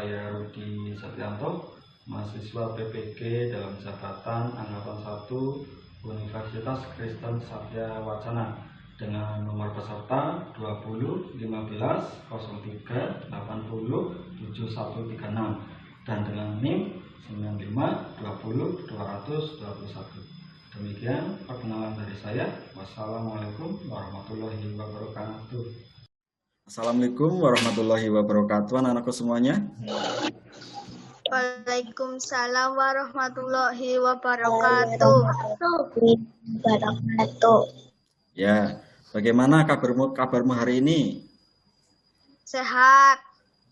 saya Rudi Setianto, mahasiswa PPG dalam jabatan Angkatan 1 Universitas Kristen Satya Wacana dengan nomor peserta 20 15 03 80 7136 dan dengan NIM 95 20 221. Demikian perkenalan dari saya. Wassalamualaikum warahmatullahi wabarakatuh. Assalamualaikum warahmatullahi wabarakatuh, anak-anakku semuanya. Waalaikumsalam warahmatullahi wabarakatuh. Ya, bagaimana kabarmu hari ini? Sehat.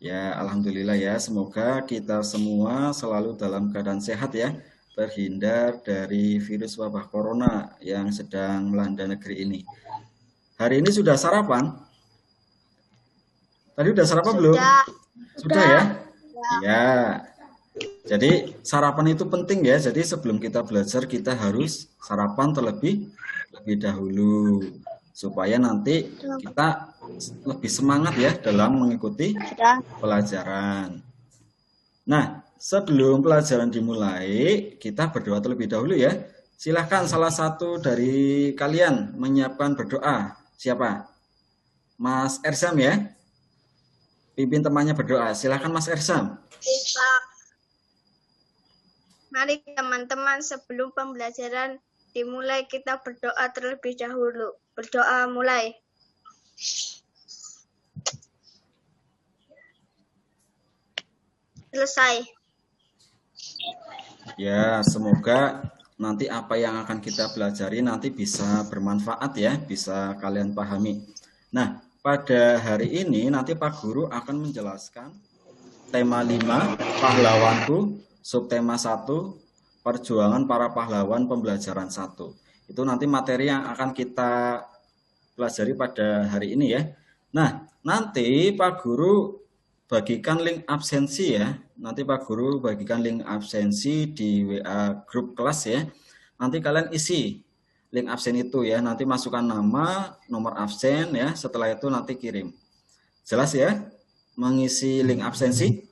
Ya, alhamdulillah ya. Semoga kita semua selalu dalam keadaan sehat ya, terhindar dari virus wabah corona yang sedang melanda negeri ini. Hari ini sudah sarapan? Tadi udah sarapan belum? Sudah ya? Ya. Jadi sarapan itu penting ya. Jadi sebelum kita belajar kita harus sarapan terlebih dahulu supaya nanti kita lebih semangat ya dalam mengikuti pelajaran. Nah, sebelum pelajaran dimulai, kita berdoa terlebih dahulu ya. Silahkan salah satu dari kalian menyiapkan berdoa. Siapa? Mas Ersam ya? Pimpin temannya berdoa. Silahkan Mas Ersam. Mari teman-teman, sebelum pembelajaran dimulai kita berdoa terlebih dahulu. Berdoa mulai. Selesai. Ya, semoga nanti apa yang akan kita pelajari nanti bisa bermanfaat ya, bisa kalian pahami. Nah, pada hari ini nanti Pak Guru akan menjelaskan tema 5, pahlawanku, subtema 1, perjuangan para pahlawan pembelajaran 1. Itu nanti materi yang akan kita pelajari pada hari ini ya. Nah, nanti Pak Guru bagikan link absensi ya. Nanti Pak Guru bagikan link absensi di WA grup kelas ya. Nanti kalian isi link absen itu ya. Nanti masukkan nama, nomor absen ya. Setelah itu nanti kirim. Jelas ya? Mengisi link absensi?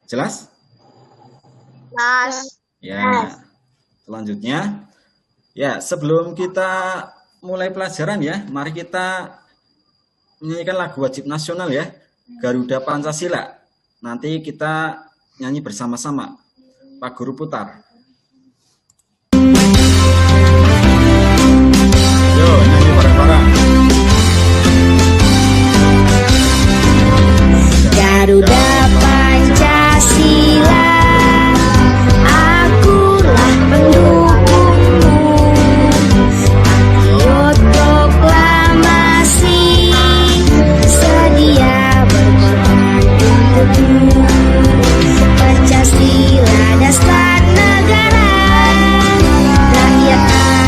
Jelas? Jelas. Ya. Selanjutnya, ya sebelum kita mulai pelajaran ya, mari kita menyanyikan lagu wajib nasional ya. Garuda Pancasila. Nanti kita nyanyi bersama-sama. Pak Guru putar. Yo, nyanyi bareng-bareng. Garuda Pancasila, akulah pendukungmu. Ayo proklamasi, sedia berkorban untukmu. Pancasila dasar negara, rakyat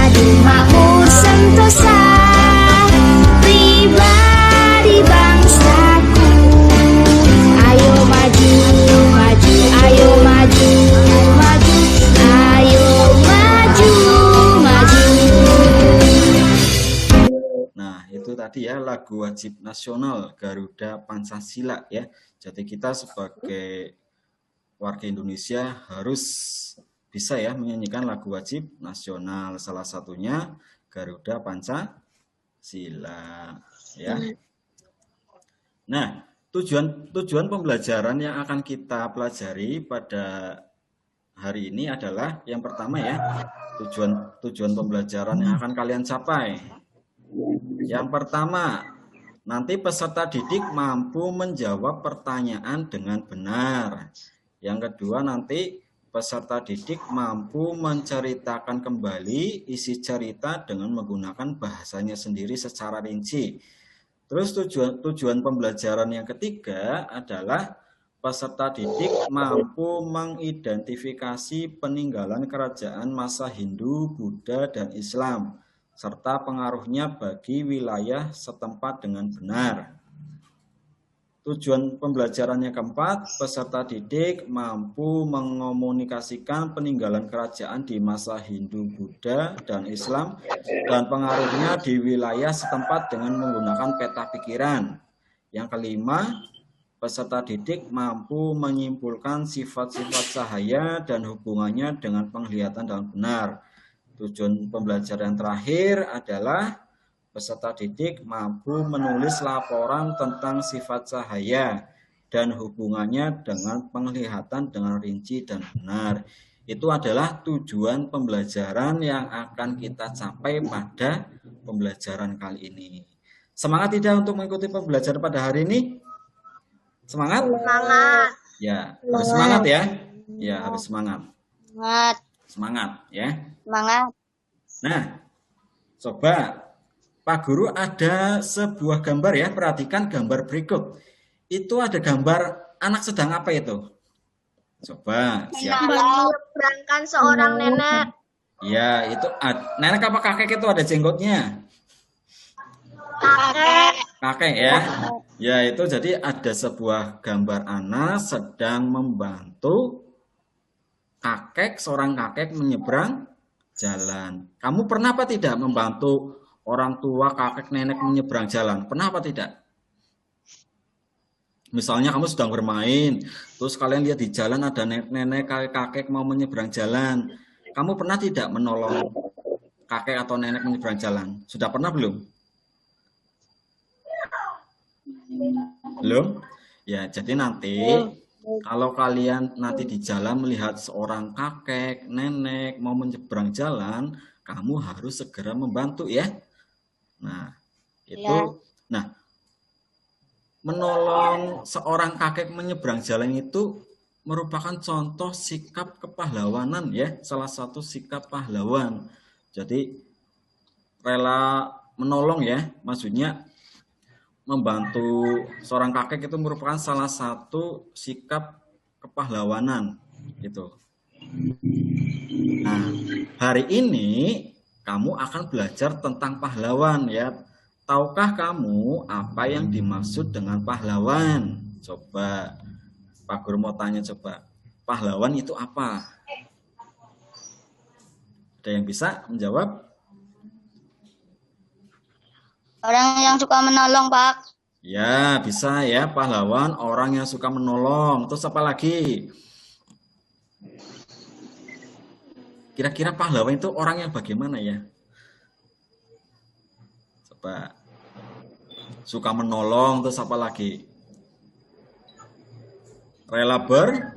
adil makmur sentosa, pribadi bangsaku. Ayo maju, maju, ayo maju, maju, ayo maju, maju. Nah, itu tadi ya lagu wajib nasional Garuda Pancasila ya. Jadi kita sebagai warga Indonesia harus bisa ya menyanyikan lagu wajib nasional. Salah satunya Garuda Pancasila ya. Nah, tujuan pembelajaran yang akan kita pelajari pada hari ini adalah yang pertama ya, tujuan pembelajaran yang akan kalian capai. Yang pertama, nanti peserta didik mampu menjawab pertanyaan dengan benar. Yang kedua, nanti peserta didik mampu menceritakan kembali isi cerita dengan menggunakan bahasanya sendiri secara rinci. Terus tujuan pembelajaran yang ketiga adalah peserta didik mampu mengidentifikasi peninggalan kerajaan masa Hindu, Buddha, dan Islam, serta pengaruhnya bagi wilayah setempat dengan benar. Tujuan pembelajaran yang keempat, peserta didik mampu mengomunikasikan peninggalan kerajaan di masa Hindu, Buddha, dan Islam dan pengaruhnya di wilayah setempat dengan menggunakan peta pikiran. Yang kelima, peserta didik mampu menyimpulkan sifat-sifat cahaya dan hubungannya dengan penglihatan dengan benar. Tujuan pembelajaran terakhir adalah peserta didik mampu menulis laporan tentang sifat cahaya dan hubungannya dengan penglihatan dengan rinci dan benar. Itu adalah tujuan pembelajaran yang akan kita capai pada pembelajaran kali ini. Semangat tidak untuk mengikuti pembelajaran pada hari ini? Semangat? Semangat. Ya, harus semangat ya. Ya, harus semangat. Semangat. Semangat ya. Semangat. Nah, coba Pak Guru ada sebuah gambar ya, perhatikan gambar berikut. Itu ada gambar anak sedang apa itu? Coba, siapa? Menyeberangkan seorang nenek. Ya, itu nenek apa kakek itu ada jenggotnya? Kakek. Kakek ya. Ya, itu jadi ada sebuah gambar anak sedang membantu kakek, seorang kakek menyeberang jalan. Kamu pernah apa tidak membantu orang tua, kakek, nenek menyeberang jalan? Pernah apa tidak? Misalnya kamu sedang bermain, terus kalian lihat di jalan ada nenek-nenek, kakek-kakek mau menyeberang jalan. Kamu pernah tidak menolong kakek atau nenek menyeberang jalan? Sudah pernah belum? Belum? Ya, jadi nanti kalau kalian nanti di jalan melihat seorang kakek, nenek mau menyeberang jalan, kamu harus segera membantu ya. Nah, itu. Nah, menolong seorang kakek menyeberang jalan itu merupakan contoh sikap kepahlawanan ya, salah satu sikap pahlawan. Jadi rela menolong ya, maksudnya membantu seorang kakek itu merupakan salah satu sikap kepahlawanan gitu. Nah, hari ini kamu akan belajar tentang pahlawan ya. Tahukah kamu apa yang dimaksud dengan pahlawan? Coba, Pak Guru mau tanya coba. Pahlawan itu apa? Ada yang bisa menjawab? Orang yang suka menolong, Pak. Ya, bisa ya. Pahlawan orang yang suka menolong. Terus apa lagi? Kira-kira pahlawan itu orang yang bagaimana ya? Coba. Suka menolong, terus apa lagi? Rela berkorban.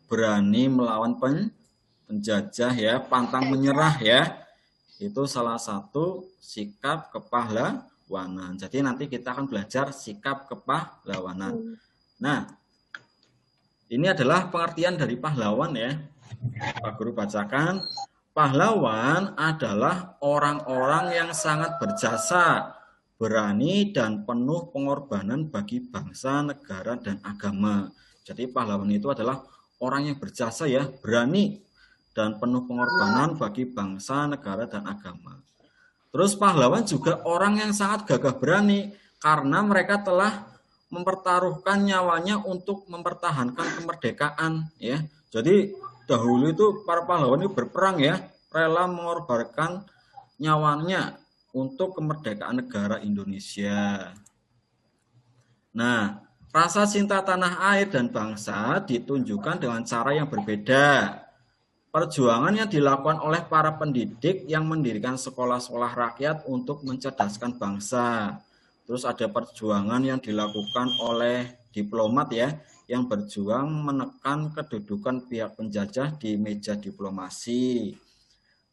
Berani melawan penjajah ya, pantang menyerah ya. Itu salah satu sikap kepahlawanan. Jadi nanti kita akan belajar sikap kepahlawanan. Nah, ini adalah pengertian dari pahlawan ya. Pak Guru bacakan. Pahlawan adalah orang-orang yang sangat berjasa, berani dan penuh pengorbanan bagi bangsa, negara, dan agama. Jadi pahlawan itu adalah orang yang berjasa ya, berani dan penuh pengorbanan bagi bangsa, negara, dan agama. Terus pahlawan juga orang yang sangat gagah berani karena mereka telah mempertaruhkan nyawanya untuk mempertahankan kemerdekaan ya. Jadi dahulu itu para pahlawan itu berperang ya, rela mengorbankan nyawanya untuk kemerdekaan negara Indonesia. Nah, rasa cinta tanah air dan bangsa ditunjukkan dengan cara yang berbeda. Perjuangan yang dilakukan oleh para pendidik yang mendirikan sekolah-sekolah rakyat untuk mencerdaskan bangsa. Terus ada perjuangan yang dilakukan oleh diplomat ya, yang berjuang menekan kedudukan pihak penjajah di meja diplomasi.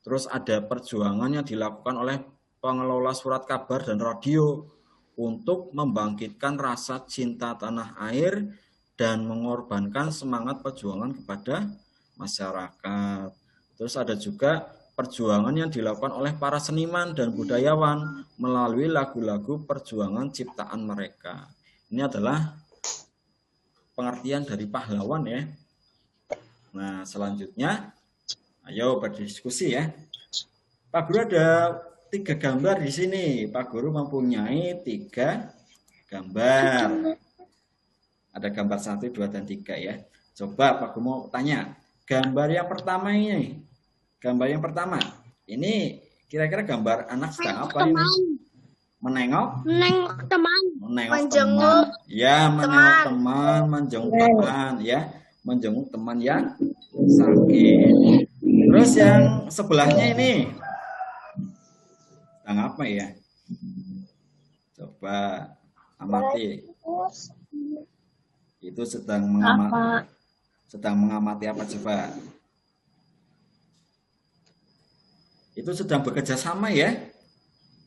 Terus ada perjuangan yang dilakukan oleh pengelola surat kabar dan radio untuk membangkitkan rasa cinta tanah air dan mengorbankan semangat perjuangan kepada masyarakat. Terus ada juga perjuangan yang dilakukan oleh para seniman dan budayawan melalui lagu-lagu perjuangan ciptaan mereka. Ini adalah pengertian dari pahlawan ya. Nah, selanjutnya ayo berdiskusi ya. Pak Guru ada 3 gambar di sini. Pak Guru mempunyai 3 gambar. Ada gambar 1, 2, dan 3 ya. Coba Pak Guru mau tanya. Gambar yang pertama ini. Gambar yang pertama. Ini Kira-kira gambar anak sedang apa ini? Menengok? Menengok teman. Menengok Menjenguk teman. Ya, menengok teman. teman, menjenguk teman, ya. Menjenguk teman yang sakit. Terus yang sebelahnya ini sedang apa ya? Coba amati. Itu sedang mengamati apa coba? Itu sedang bekerja sama ya?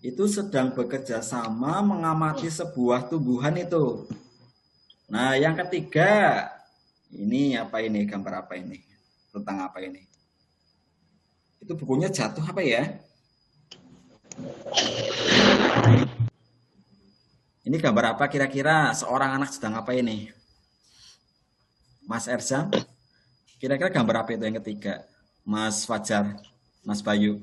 Itu sedang bekerja sama mengamati sebuah tumbuhan itu. Nah, yang ketiga, ini apa ini? Gambar apa ini? Tentang apa ini? Itu bukunya jatuh apa ya? Ini gambar apa kira-kira? Seorang anak sedang apa ini? Mas Erzam? Kira-kira gambar apa itu yang ketiga? Mas Fajar? Mas Bayu?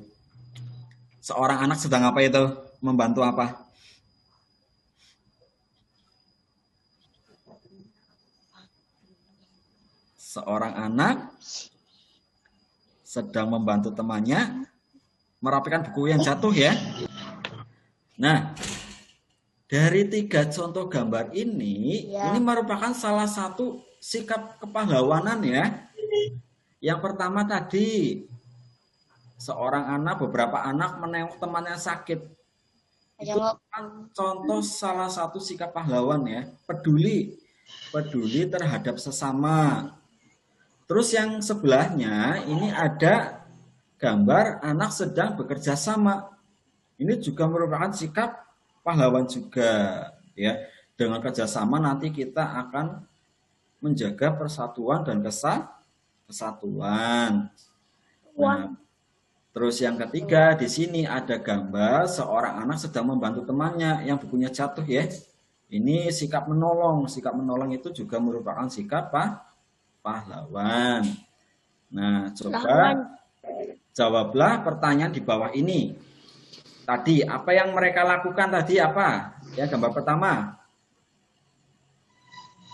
Seorang anak sedang apa itu? Membantu apa? Seorang anak sedang membantu temannya merapikan buku yang jatuh ya. Nah, dari 3 contoh gambar ini merupakan salah satu sikap kepahlawanan ya. Yang pertama tadi, beberapa anak menengok teman yang sakit. Itu contoh salah satu sikap pahlawan ya, peduli terhadap sesama. Terus yang sebelahnya ini ada gambar anak sedang bekerja sama. Ini juga merupakan sikap pahlawan juga ya. Dengan kerjasama nanti kita akan menjaga persatuan dan kesatuan. Nah, terus yang ketiga di sini ada gambar seorang anak sedang membantu temannya yang bukunya jatuh ya. Ini sikap menolong. Sikap menolong itu juga merupakan sikap pahlawan. Nah, coba jawablah pertanyaan di bawah ini. Tadi apa yang mereka lakukan tadi apa? Ya, gambar pertama.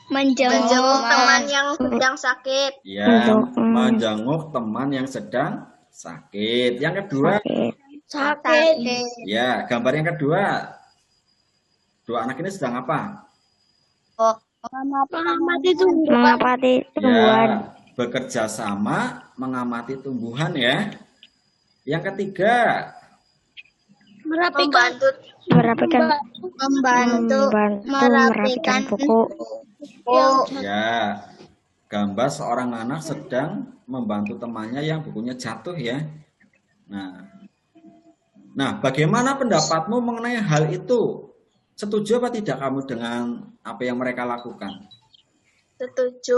Menjenguk teman yang sedang sakit. Ya, menjenguk teman yang sedang sakit. Yang kedua, Sakit. ya, gambar yang kedua. Dua anak ini sedang apa? Mengamati tumbuhan. Ya, bekerja sama mengamati tumbuhan ya. Yang ketiga, Membantu merapikan buku. ya, gambar seorang anak sedang membantu temannya yang bukunya jatuh ya. Nah, bagaimana pendapatmu mengenai hal itu? Setuju apa tidak kamu dengan apa yang mereka lakukan? Setuju.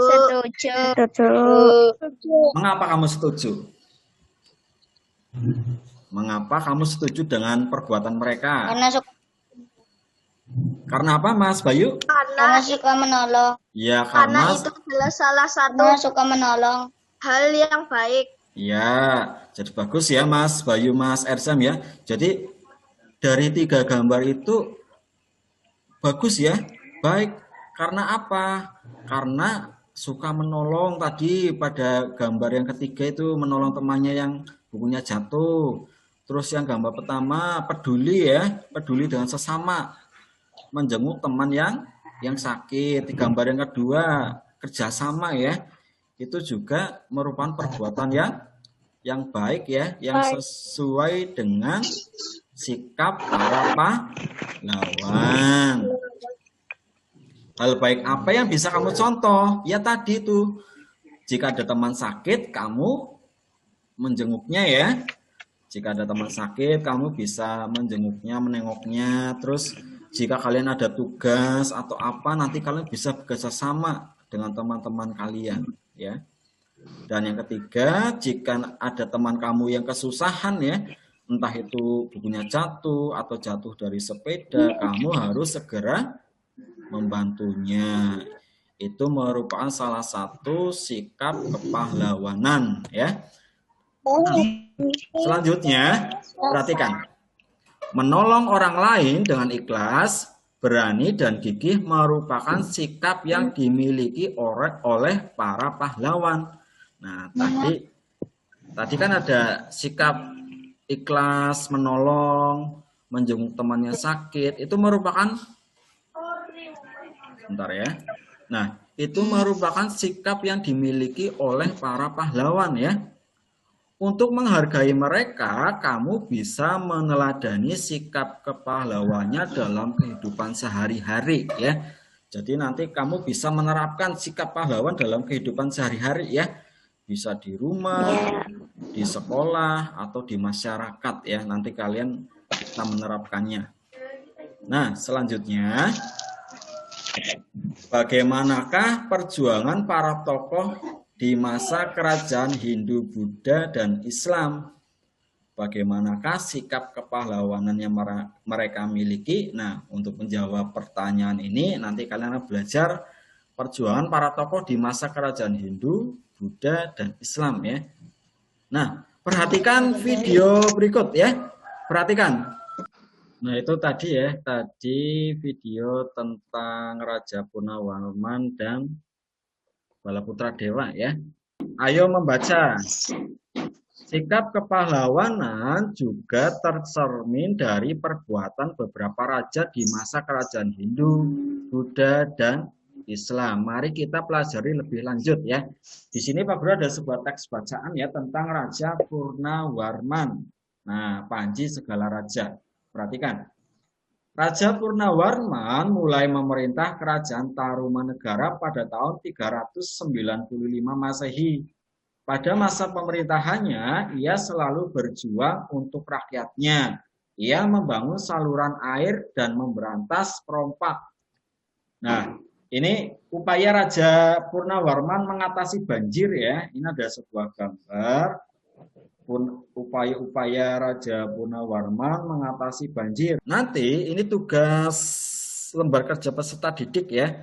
Mengapa kamu setuju? Mengapa kamu setuju dengan perbuatan mereka? Karena apa, Mas Bayu? Karena suka menolong. Ya, karena itu adalah salah satu Suka menolong. hal yang baik. ya, jadi bagus ya Mas Bayu, Mas Erzam ya. Jadi dari 3 gambar itu bagus ya, baik. Karena apa? Karena suka menolong tadi pada gambar yang ketiga itu menolong temannya yang bukunya jatuh. Terus yang gambar pertama peduli ya, peduli dengan sesama, menjenguk teman yang sakit. Di gambar yang kedua kerjasama ya, itu juga merupakan perbuatan yang baik ya, yang sesuai dengan sikap para pahlawan. Hal baik apa yang bisa kamu contoh? Ya tadi tuh, jika ada teman sakit, kamu menjenguknya ya. Jika ada teman sakit, kamu bisa menjenguknya, menengoknya. Terus jika kalian ada tugas atau apa, nanti kalian bisa bekerja sama dengan teman-teman kalian ya. Dan yang ketiga, jika ada teman kamu yang kesusahan ya, entah itu bukunya jatuh atau jatuh dari sepeda, kamu harus segera membantunya. Itu merupakan salah satu sikap kepahlawanan ya. Selanjutnya, perhatikan. Menolong orang lain dengan ikhlas, berani dan gigih merupakan sikap yang dimiliki oleh para pahlawan. Nah, tadi kan ada sikap ikhlas menolong, menjenguk temannya sakit, itu merupakan sebentar ya. Nah, itu merupakan sikap yang dimiliki oleh para pahlawan ya. Untuk menghargai mereka, kamu bisa meneladani sikap kepahlawannya dalam kehidupan sehari-hari ya. Jadi nanti kamu bisa menerapkan sikap pahlawan dalam kehidupan sehari-hari ya. Bisa di rumah, di sekolah, atau di masyarakat ya. Nanti kalian bisa menerapkannya. Nah, selanjutnya, bagaimanakah perjuangan para tokoh di masa kerajaan Hindu, Buddha, dan Islam? Bagaimanakah sikap kepahlawanan yang mereka miliki? Nah, untuk menjawab pertanyaan ini, nanti kalian akan belajar perjuangan para tokoh di masa kerajaan Hindu, Buddha, dan Islam ya. Nah, perhatikan video berikut ya. Perhatikan. Nah, itu tadi ya, tadi video tentang Raja Purnawarman dan Balaputra Dewa ya. Ayo membaca. Sikap kepahlawanan juga tercermin dari perbuatan beberapa raja di masa kerajaan Hindu, Buddha, dan Islam. Mari kita pelajari lebih lanjut ya. Di sini Pak Guru ada sebuah teks bacaan ya tentang Raja Purnawarman. Nah, Panji segala raja. Perhatikan. Raja Purnawarman mulai memerintah kerajaan Tarumanegara pada tahun 395 Masehi. Pada masa pemerintahannya, ia selalu berjuang untuk rakyatnya. Ia membangun saluran air dan memberantas perompak. Nah, ini upaya Raja Purnawarman mengatasi banjir ya. Ini ada sebuah gambar. Upaya-upaya Raja Purnawarman mengatasi banjir. Nanti ini tugas lembar kerja peserta didik ya.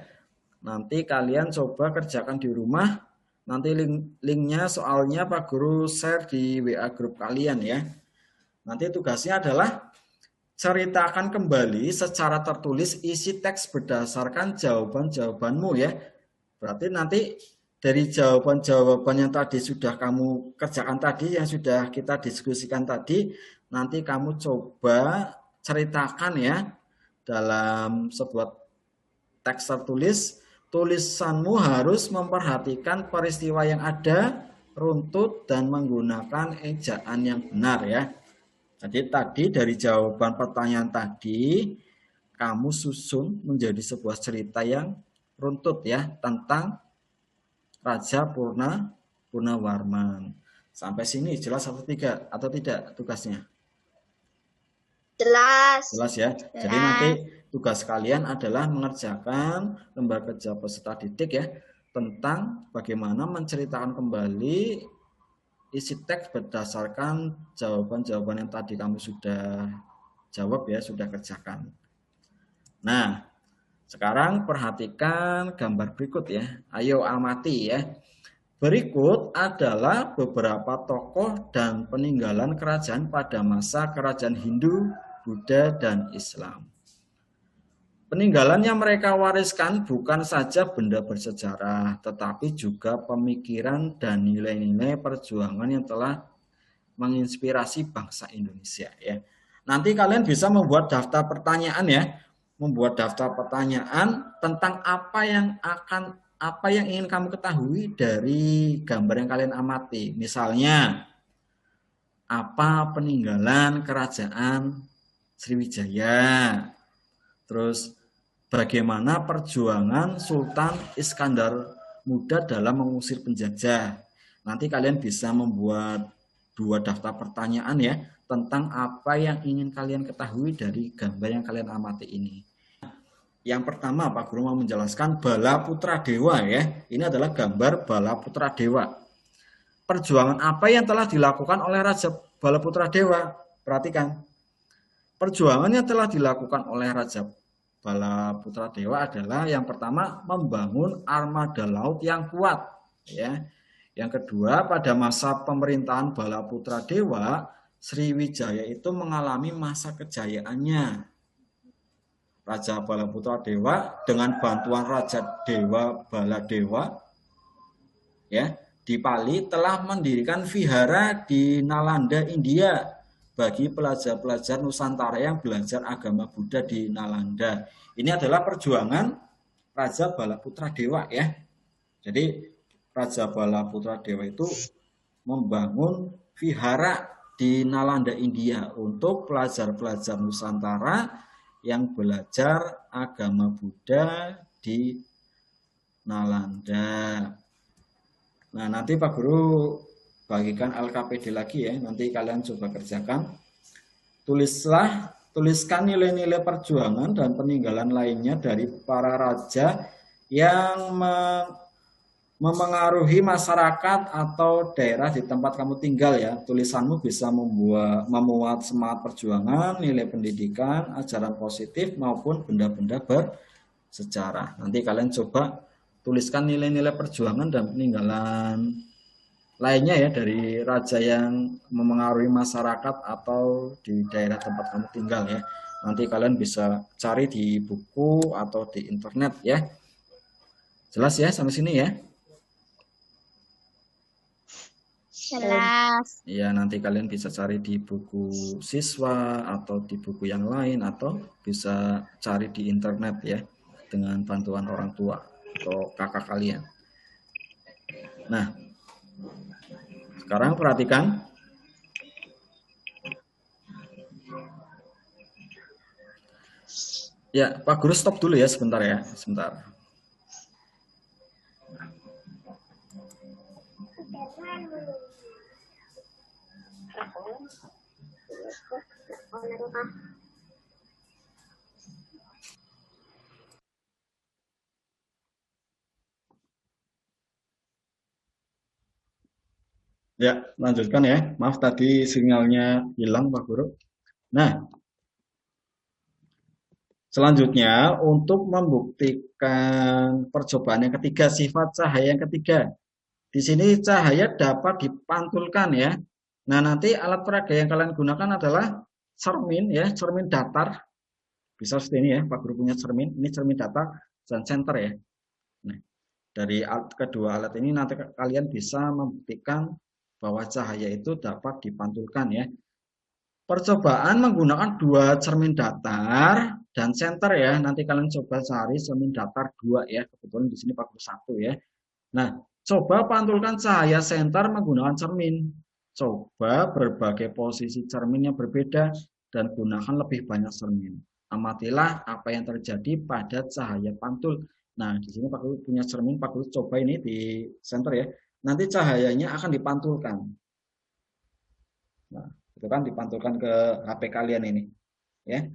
Nanti kalian coba kerjakan di rumah. Nanti linknya soalnya Pak Guru share di WA grup kalian ya. Nanti tugasnya adalah ceritakan kembali secara tertulis isi teks berdasarkan jawaban-jawabanmu ya. Berarti nanti dari jawaban-jawaban yang tadi sudah kamu kerjakan tadi, yang sudah kita diskusikan tadi, nanti kamu coba ceritakan ya dalam sebuah teks tertulis. Tulisanmu harus memperhatikan peristiwa yang ada, runtut, dan menggunakan ejaan yang benar ya. Jadi tadi dari jawaban pertanyaan tadi, kamu susun menjadi sebuah cerita yang runtut ya tentang Raja Purnawarman. Sampai sini jelas atau tidak tugasnya? Jelas. Jelas ya. Jadi nanti tugas kalian adalah mengerjakan lembar kerja peserta didik ya tentang bagaimana menceritakan kembali isi teks berdasarkan jawaban-jawaban yang tadi kamu sudah jawab ya, sudah kerjakan. Nah, sekarang perhatikan gambar berikut ya. Ayo amati ya. Berikut adalah beberapa tokoh dan peninggalan kerajaan pada masa kerajaan Hindu, Buddha, dan Islam. Peninggalan yang mereka wariskan bukan saja benda bersejarah, tetapi juga pemikiran dan nilai-nilai perjuangan yang telah menginspirasi bangsa Indonesia ya. Nanti kalian bisa membuat daftar pertanyaan ya, membuat daftar pertanyaan tentang apa yang ingin kamu ketahui dari gambar yang kalian amati. Misalnya, apa peninggalan kerajaan Sriwijaya? Terus bagaimana perjuangan Sultan Iskandar Muda dalam mengusir penjajah? Nanti kalian bisa membuat 2 daftar pertanyaan ya tentang apa yang ingin kalian ketahui dari gambar yang kalian amati ini. Yang pertama Pak Guru mau menjelaskan Balaputra Dewa ya. Ini adalah gambar Balaputra Dewa. Perjuangan apa yang telah dilakukan oleh Raja Balaputra Dewa? Perhatikan. Perjuangan yang telah dilakukan oleh Raja Balaputra Dewa adalah yang pertama membangun armada laut yang kuat ya. Yang kedua, pada masa pemerintahan Balaputra Dewa, Sriwijaya itu mengalami masa kejayaannya. Raja Balaputra Dewa dengan bantuan Raja Dewa Baladewa ya, di Pali telah mendirikan vihara di Nalanda, India. bagi pelajar-pelajar Nusantara yang belajar agama Buddha di Nalanda. Ini adalah perjuangan Raja Balaputra Dewa ya. Jadi Raja Balaputra Dewa itu membangun vihara di Nalanda, India untuk pelajar-pelajar Nusantara yang belajar agama Buddha di Nalanda. Nah, nanti Pak Guru bagikan LKPD lagi ya, nanti kalian coba kerjakan. Tuliskan nilai-nilai perjuangan dan peninggalan lainnya dari para raja yang memengaruhi masyarakat atau daerah di tempat kamu tinggal ya. Tulisanmu bisa memuat semangat perjuangan, nilai pendidikan, ajaran positif maupun benda-benda bersejarah. Nanti kalian coba tuliskan nilai-nilai perjuangan dan peninggalan lainnya ya dari raja yang memengaruhi masyarakat atau di daerah tempat kamu tinggal ya. Nanti kalian bisa cari di buku atau di internet ya. Jelas ya sampai sini ya? Jelas. Ya, nanti kalian bisa cari di buku siswa atau di buku yang lain atau bisa cari di internet ya dengan bantuan orang tua atau kakak kalian. Nah, sekarang perhatikan. Ya, Pak Guru stop dulu ya sebentar ya, sebentar. Ya, lanjutkan ya. Maaf tadi sinyalnya hilang Pak Guru. Nah, selanjutnya untuk membuktikan percobaan yang ketiga, sifat cahaya yang ketiga. Di sini cahaya dapat dipantulkan ya. Nah, nanti alat peraga yang kalian gunakan adalah cermin ya, cermin datar. Bisa seperti ini ya, Pak Guru punya cermin. Ini cermin datar dan senter ya. Nah, dari kedua alat ini nanti kalian bisa membuktikan bahwa cahaya itu dapat dipantulkan ya. Percobaan menggunakan dua cermin datar dan senter ya. Nanti kalian coba cari cermin datar 2 ya. Kebetulan di sini Pak Guru 1 ya. Nah, coba pantulkan cahaya senter menggunakan cermin. Coba berbagai posisi cermin yang berbeda dan gunakan lebih banyak cermin. Amatilah apa yang terjadi pada cahaya pantul. Nah, di sini Pak Guru punya cermin, Pak Guru coba ini di senter ya. Nanti cahayanya akan dipantulkan. Nah, itu kan dipantulkan ke HP kalian ini. Ya.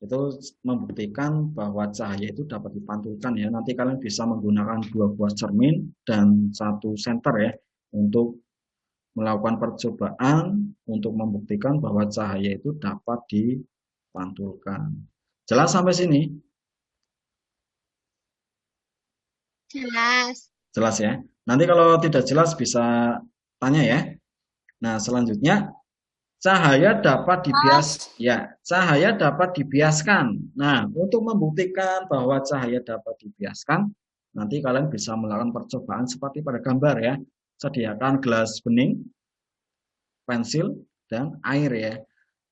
Itu membuktikan bahwa cahaya itu dapat dipantulkan ya. Nanti kalian bisa menggunakan 2 buah cermin dan 1 senter ya untuk melakukan percobaan untuk membuktikan bahwa cahaya itu dapat dipantulkan. Jelas sampai sini? Jelas. Jelas ya. Nanti kalau tidak jelas bisa tanya ya. Nah, selanjutnya cahaya dapat cahaya dapat dibiaskan. Nah, untuk membuktikan bahwa cahaya dapat dibiaskan, nanti kalian bisa melakukan percobaan seperti pada gambar ya. Sediakan gelas bening, pensil, dan air ya.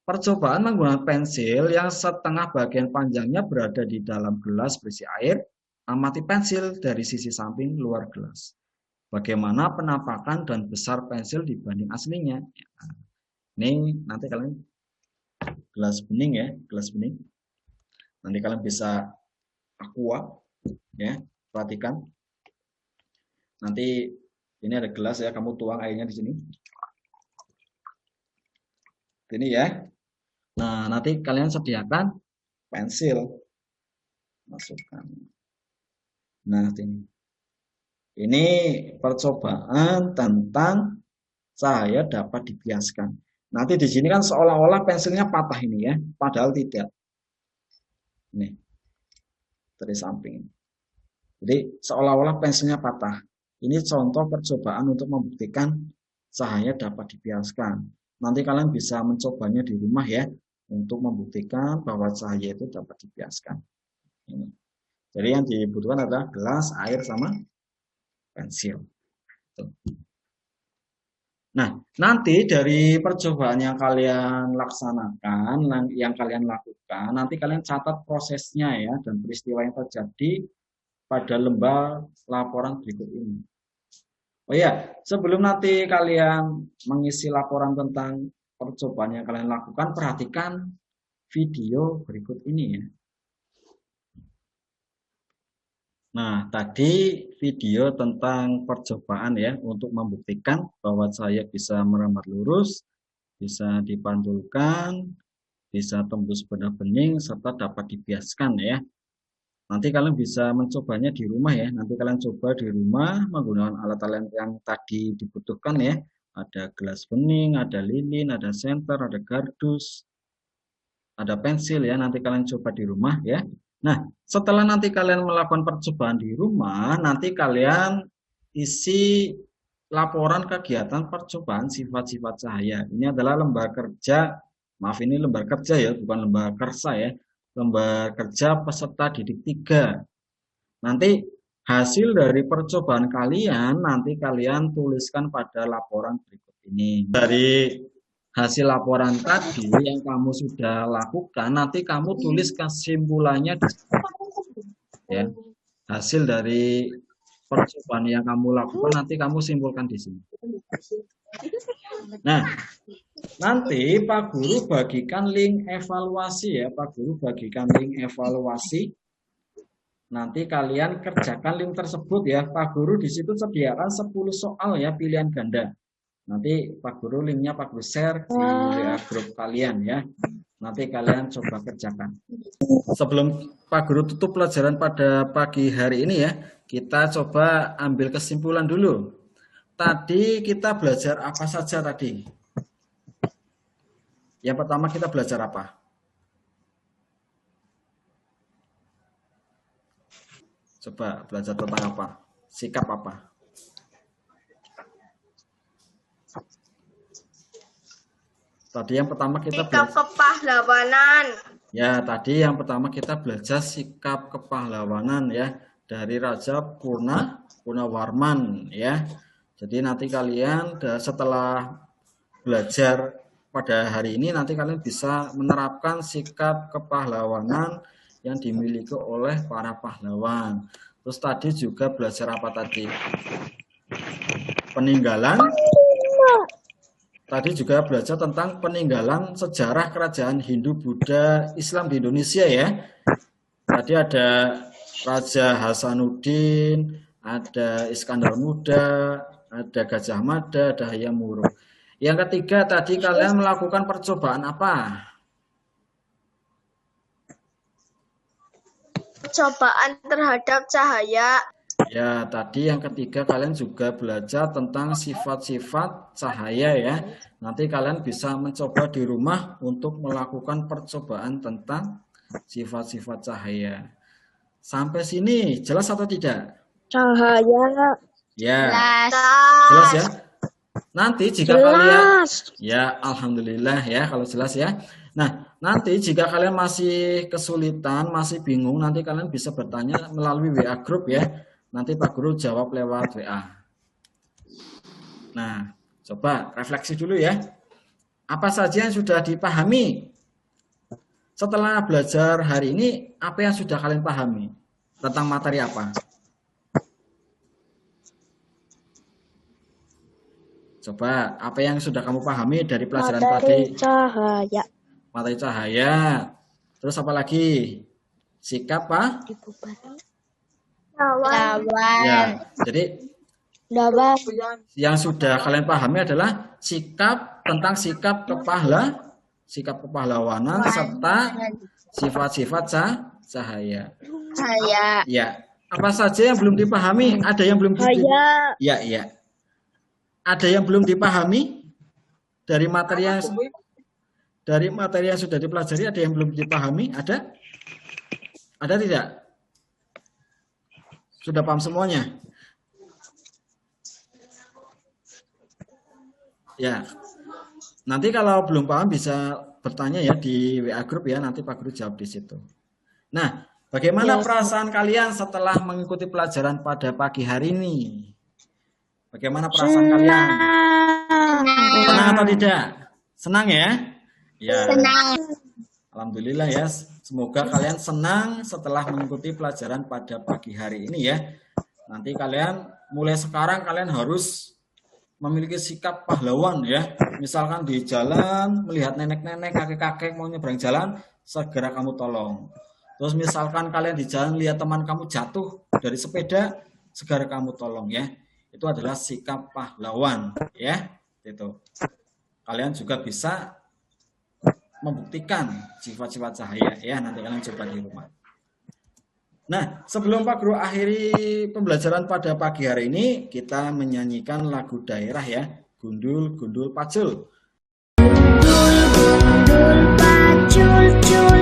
Percobaan menggunakan pensil yang setengah bagian panjangnya berada di dalam gelas berisi air. Amati pensil dari sisi samping luar gelas. Bagaimana penampakan dan besar pensil dibanding aslinya. Ini nanti kalian gelas bening ya, gelas bening. Nanti kalian bisa aqua ya, perhatikan. Nanti ini ada gelas ya, kamu tuang airnya di sini. Ini ya. Nah, nanti kalian sediakan pensil. Masukkan. Nah, ini percobaan tentang cahaya dapat dibiaskan. Nanti di sini kan seolah-olah pensilnya patah ini ya, padahal tidak. Nih, dari samping. Jadi seolah-olah pensilnya patah. Ini contoh percobaan untuk membuktikan cahaya dapat dibiaskan. Nanti kalian bisa mencobanya di rumah ya, untuk membuktikan bahwa cahaya itu dapat dibiaskan. Ini. Jadi yang dibutuhkan adalah gelas, air, sama pensil. Tuh. Nah, nanti dari percobaan yang kalian laksanakan, yang kalian lakukan, nanti kalian catat prosesnya ya, dan peristiwa yang terjadi pada lembar laporan berikut ini. Oh ya, sebelum nanti kalian mengisi laporan tentang percobaan yang kalian lakukan, perhatikan video berikut ini ya. Nah, tadi video tentang percobaan ya, untuk membuktikan bahwa saya bisa merembat lurus, bisa dipantulkan, bisa tembus benda bening, serta dapat dibiaskan ya. Nanti kalian bisa mencobanya di rumah ya. Nanti kalian coba di rumah menggunakan alat-alat yang tadi dibutuhkan ya. Ada gelas bening, ada lilin, ada senter, ada kardus, ada pensil ya. Nanti kalian coba di rumah ya. Nah, setelah nanti kalian melakukan percobaan di rumah, nanti kalian isi laporan kegiatan percobaan sifat-sifat cahaya. Ini adalah lembar kerja, maaf ini lembar kerja ya, bukan lembar kersa ya. Lembar kerja peserta didik 3. Nanti hasil dari percobaan kalian, nanti kalian tuliskan pada laporan berikut ini. Dari hasil laporan tadi yang kamu sudah lakukan, nanti kamu tulis kesimpulannya di sini. Ya. Hasil dari percobaan yang kamu lakukan, nanti kamu simpulkan di sini. Nah, nanti Pak Guru bagikan link evaluasi ya, Pak Guru bagikan link evaluasi. Nanti kalian kerjakan link tersebut ya. Pak Guru di situ sediakan 10 soal ya, pilihan ganda. Nanti Pak Guru linknya Pak Guru share di WA grup kalian ya. Nanti kalian coba kerjakan. Sebelum Pak Guru tutup pelajaran pada pagi hari ini ya, kita coba ambil kesimpulan dulu. Tadi kita belajar apa saja tadi? Yang pertama kita belajar apa? Coba belajar tentang apa? Sikap apa? Tadi yang pertama kita Sikap kepahlawanan. Ya, tadi yang pertama kita belajar sikap kepahlawanan ya dari Raja Purnawarman ya. Jadi nanti kalian setelah belajar pada hari ini nanti kalian bisa menerapkan sikap kepahlawanan yang dimiliki oleh para pahlawan. Terus tadi juga belajar apa tadi? Peninggalan. Tadi juga belajar tentang peninggalan sejarah kerajaan Hindu, Buddha, Islam di Indonesia ya. Tadi ada Raja Hasanuddin, ada Iskandar Muda, ada Gajah Mada, ada Hayam Wuruk. Yang ketiga tadi kalian melakukan percobaan apa? Percobaan terhadap cahaya. Ya, tadi yang ketiga kalian juga belajar tentang sifat-sifat cahaya ya. Nanti kalian bisa mencoba di rumah untuk melakukan percobaan tentang sifat-sifat cahaya. Sampai sini jelas atau tidak? Cahaya. Ya, Jelas. jelas ya. Nanti jika kalian, ya alhamdulillah ya kalau jelas ya. Nah, nanti jika kalian masih kesulitan, masih bingung, nanti kalian bisa bertanya melalui WA grup ya. Nanti Pak Guru jawab lewat WA. Nah, coba refleksi dulu ya. Apa saja yang sudah dipahami? Setelah belajar hari ini, apa yang sudah kalian pahami? Tentang materi apa? Coba, apa yang sudah kamu pahami dari pelajaran tadi? Materi cahaya. Materi cahaya. Terus apa lagi? Sikap apa? Lawan. Ya, jadi Dapat. yang sudah kalian pahami adalah sikap tentang sikap kepahlawanan serta sifat-sifat cahaya. Cahaya. Ya, apa saja yang belum dipahami? Ada yang belum dipahami? Ya, ya. Ada yang belum dipahami dari materi yang sudah dipelajari? Ada yang belum dipahami? Ada? Ada tidak? Sudah paham semuanya? Ya. Nanti kalau belum paham bisa bertanya ya di WA grup ya, nanti Pak Guru jawab di situ. Nah, bagaimana perasaan kalian setelah mengikuti pelajaran pada pagi hari ini? Bagaimana perasaan kalian? Senang atau tidak? Senang ya? Ya. Senang. Alhamdulillah ya. Semoga kalian senang setelah mengikuti pelajaran pada pagi hari ini ya. Nanti kalian mulai sekarang kalian harus memiliki sikap pahlawan ya. Misalkan di jalan melihat nenek-nenek, kakek-kakek mau nyebrang jalan, segera kamu tolong. Terus misalkan kalian di jalan lihat teman kamu jatuh dari sepeda, segera kamu tolong ya. Itu adalah sikap pahlawan ya. Itu. Kalian juga bisa membuktikan sifat-sifat cahaya ya, nanti kalian coba di rumah. Nah, sebelum Pak Guru akhiri pembelajaran pada pagi hari ini, kita menyanyikan lagu daerah ya, Gundul Gundul Pacul. Gundul pacul cul.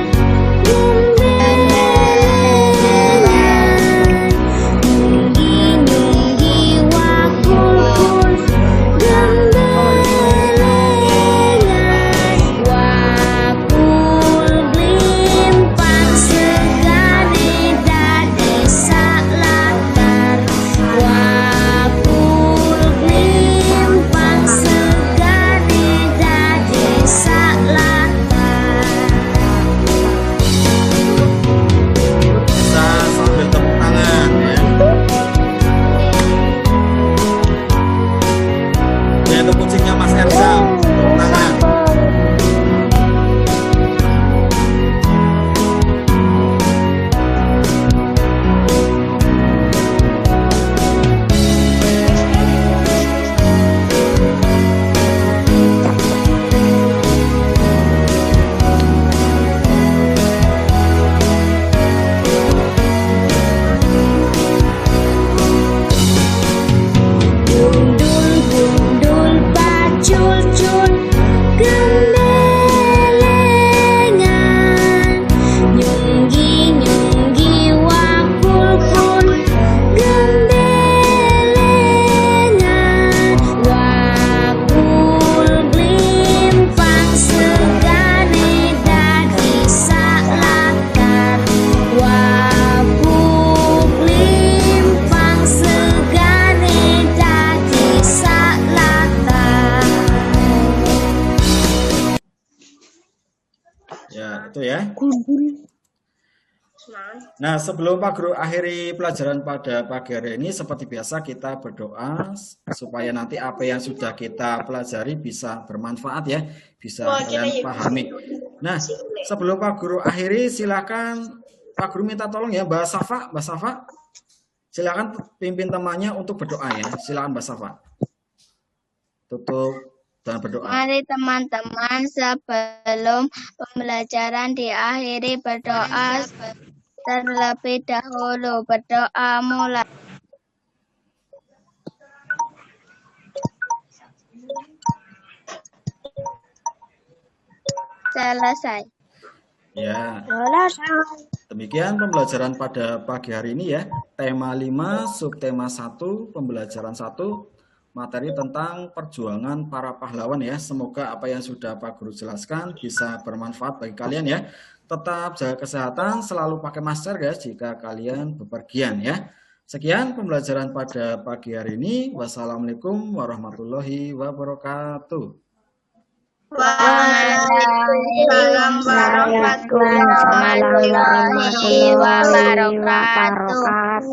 Nah, sebelum Pak Guru akhiri pelajaran pada pagi hari ini, seperti biasa kita berdoa supaya nanti apa yang sudah kita pelajari bisa bermanfaat ya, bisa kalian pahami. Nah, sebelum Pak Guru akhiri, silakan Pak Guru minta tolong ya, Mbak Safa, silakan pimpin temannya untuk berdoa ya, silakan Mbak Safa. Tutup dan berdoa. Mari teman-teman sebelum pembelajaran diakhiri berdoa terlebih dahulu. Berdoa mulai. Selesai. Ya. Selesai. Demikian pembelajaran pada pagi hari ini ya. Tema 5, subtema 1, pembelajaran 1, materi tentang perjuangan para pahlawan ya. Semoga apa yang sudah Pak Guru jelaskan bisa bermanfaat bagi kalian ya. Tetap jaga kesehatan, selalu pakai masker guys jika kalian bepergian ya. Sekian pembelajaran pada pagi hari ini. Wassalamualaikum warahmatullahi wabarakatuh. Waalaikumsalam warahmatullahi wabarakatuh.